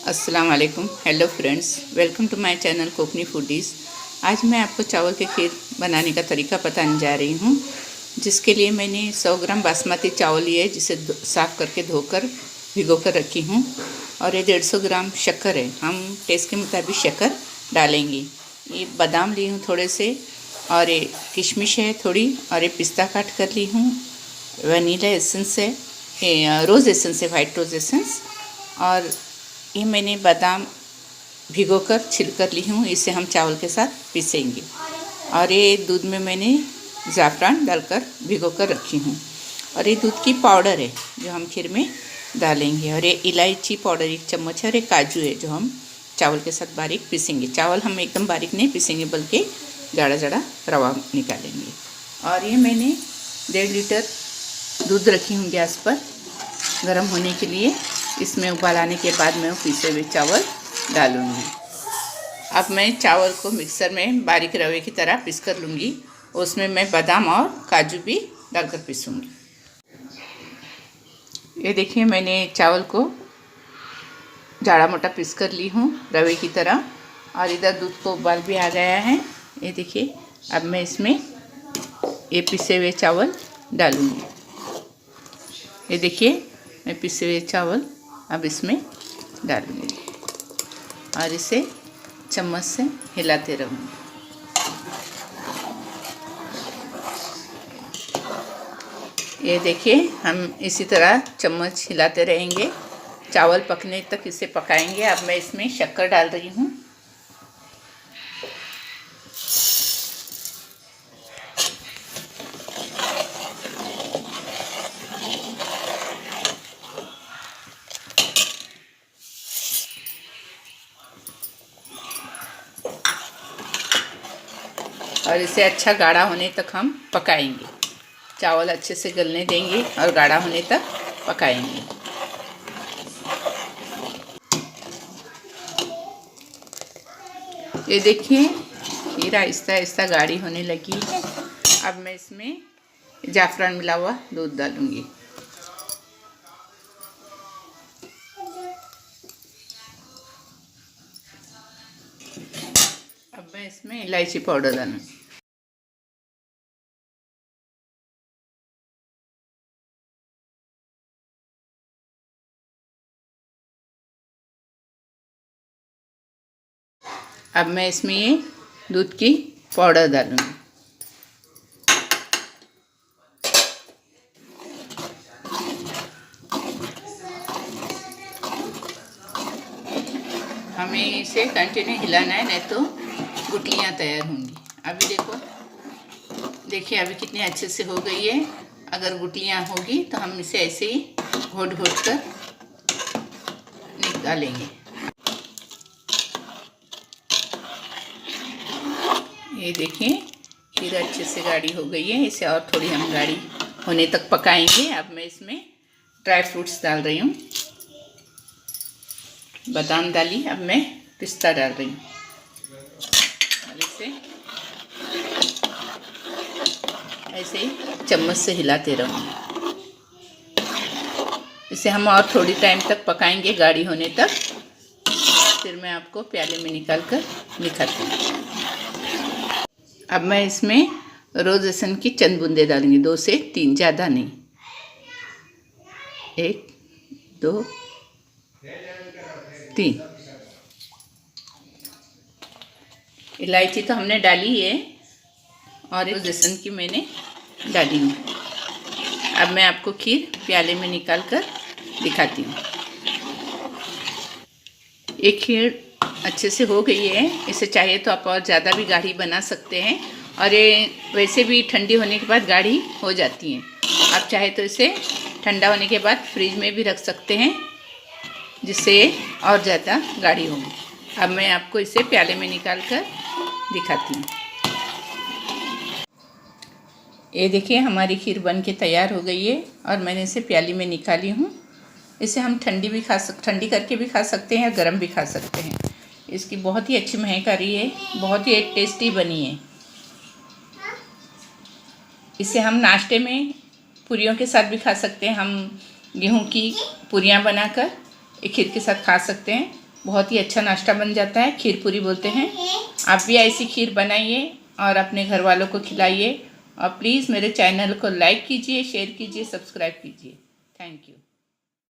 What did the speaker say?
अस्सलाम वालेकुम। Hello friends, welcome to my channel Kokni foodies. आज मैं आपको चावल के खीर बनाने का तरीका बताने जा रही हूँ, जिसके लिए मैंने 100 ग्राम बासमती चावल लिए, जिसे साफ़ करके धोकर भिगो कर रखी हूँ। और ये 150 ग्राम शक्कर है, हम टेस्ट के मुताबिक शक्कर डालेंगे। ये बादाम ली हूँ थोड़े से, और ये किशमिश है थोड़ी, और ये पिस्ता काट कर ली हूँ। वनीला एसेंस है, रोज़ एसेंस है, वाइट रोज़ एसेंस। और ये मैंने बादाम भिगोकर छिल कर ली हूँ, इसे हम चावल के साथ पीसेंगे। और ये दूध में मैंने ज़ाफ़रान डालकर भिगोकर रखी हूँ। और ये दूध की पाउडर है जो हम खीर में डालेंगे। और ये इलायची पाउडर 1 चम्मच है, और ये काजू है जो हम चावल के साथ बारीक पीसेंगे। चावल हम एकदम बारीक नहीं पीसेंगे, बल्कि जाड़ा जाड़ा रवा निकालेंगे। और ये मैंने 1.5 लीटर दूध रखी हूँ गैस पर गर्म होने के लिए। इसमें उबाल आने के बाद मैं पीसे हुए चावल डालूँगी। अब मैं चावल को मिक्सर में बारीक रवे की तरह पीस कर लूँगी। उसमें मैं बादाम और काजू भी डालकर पीसूँगी। ये देखिए, मैंने चावल को जाड़ा मोटा पीस कर ली हूँ रवे की तरह। और इधर दूध को उबाल भी आ गया है। ये देखिए, अब मैं इसमें ये पिसे हुए चावल डालूँगी। ये देखिए, मैं पिसे हुए चावल अब इसमें डालूँगी और इसे चम्मच से हिलाते रहूँगी। ये देखिए, हम इसी तरह चम्मच हिलाते रहेंगे, चावल पकने तक इसे पकाएंगे। अब मैं इसमें शक्कर डाल रही हूँ। और इसे अच्छा गाढ़ा होने तक हम पकाएंगे। चावल अच्छे से गलने देंगे और गाढ़ा होने तक पकाएंगे। ये देखिए, खीर आहिस्ता आहिस्ता गाढ़ी होने लगी है। अब मैं इसमें ज़ाफ़रान मिला हुआ दूध डालूँगी। अब मैं इसमें इलायची पाउडर डालूँगी। अब मैं इसमें ये दूध की पाउडर डालूँगी। हमें इसे कंटिन्यू हिलाना है, नहीं तो गुठलियाँ तैयार होंगी। अभी देखिए अभी कितनी अच्छे से हो गई है। अगर गुठलियाँ होगी तो हम इसे ऐसे ही घोट घोट कर निकालेंगे। ये देखिए, खीर अच्छे से गाढ़ी हो गई है। इसे और थोड़ी हम गाढ़ी होने तक पकाएंगे। अब मैं इसमें ड्राई फ्रूट्स डाल रही हूँ। बादाम डाली, अब मैं पिस्ता डाल रही हूँ। और इसे ऐसे ही चम्मच से हिलाते रहूँगी। इसे हम और थोड़ी टाइम तक पकाएंगे, गाढ़ी होने तक। फिर मैं आपको प्याले में निकाल कर दिखाती हूँ। अब मैं इसमें रोज़ एसेंस की चंद बूंदे डालूंगी, 2 से 3, ज़्यादा नहीं। 1 2 3। इलायची तो हमने डाली है, और रोज़ एसेंस की मैंने डाली हूँ। अब मैं आपको खीर प्याले में निकाल कर दिखाती हूँ। ये खीर अच्छे से हो गई है। इसे चाहिए तो आप और ज़्यादा भी गाढ़ी बना सकते हैं, और ये वैसे भी ठंडी होने के बाद गाढ़ी हो जाती हैं। आप चाहे तो इसे ठंडा होने के बाद फ्रिज में भी रख सकते हैं, जिससे ये और ज़्यादा गाढ़ी होगी। अब मैं आपको इसे प्याले में निकाल कर दिखाती हूँ। ये देखिए, हमारी खीर बन के तैयार हो गई है, और मैंने इसे प्याली में निकाली हूँ। इसे हम ठंडी करके भी खा सकते हैं, गर्म भी खा सकते हैं। इसकी बहुत ही अच्छी महक आ रही है, बहुत ही टेस्टी बनी है। इसे हम नाश्ते में पूरियों के साथ भी खा सकते हैं। हम गेहूं की पूरियां बनाकर एक खीर के साथ खा सकते हैं। बहुत ही अच्छा नाश्ता बन जाता है, खीर पूरी बोलते हैं। आप भी ऐसी खीर बनाइए और अपने घर वालों को खिलाइए। और प्लीज़ मेरे चैनल को लाइक कीजिए, शेयर कीजिए, सब्सक्राइब कीजिए। Thank you.